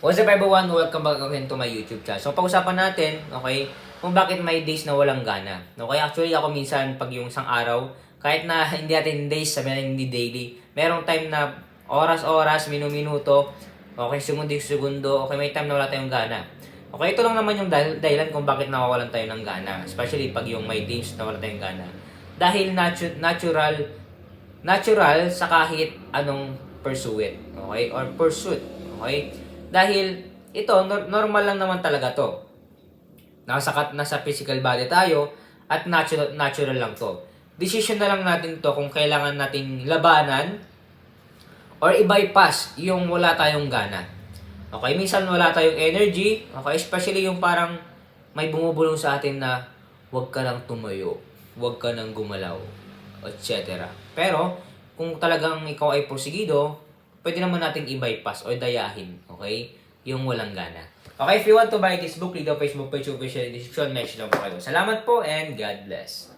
What's up everyone? Welcome back again to my YouTube channel. So pag-usapan natin, okay, kung bakit may days na walang gana. Okay, actually ako minsan pag yung isang araw, kahit na hindi natin days, sabi na hindi daily, merong time na oras-oras, minuto, okay, segundo, okay, may time na wala tayong gana. Okay, ito lang naman yung dahilan kung bakit nawawalan tayo ng gana. Especially pag yung may days na wala tayong gana. Dahil natural sa kahit anong pursuit, okay, or pursuit, okay. Dahil ito, normal lang naman talaga to. Nasa physical body tayo at natural lang to. Decision na lang natin to kung kailangan nating labanan or i-bypass yung wala tayong gana. Okay, minsan wala tayong energy, okay, especially yung parang may bumubulong sa atin na huwag ka nang tumayo, huwag ka nang gumalaw, etc. Pero, kung talagang ikaw ay porsigido, pwede naman nating i-bypass o dayahin, okay? Yung walang gana. Okay, if you want to buy this book, leave the Facebook page, official description, mention lang po kayo. Salamat po and God bless.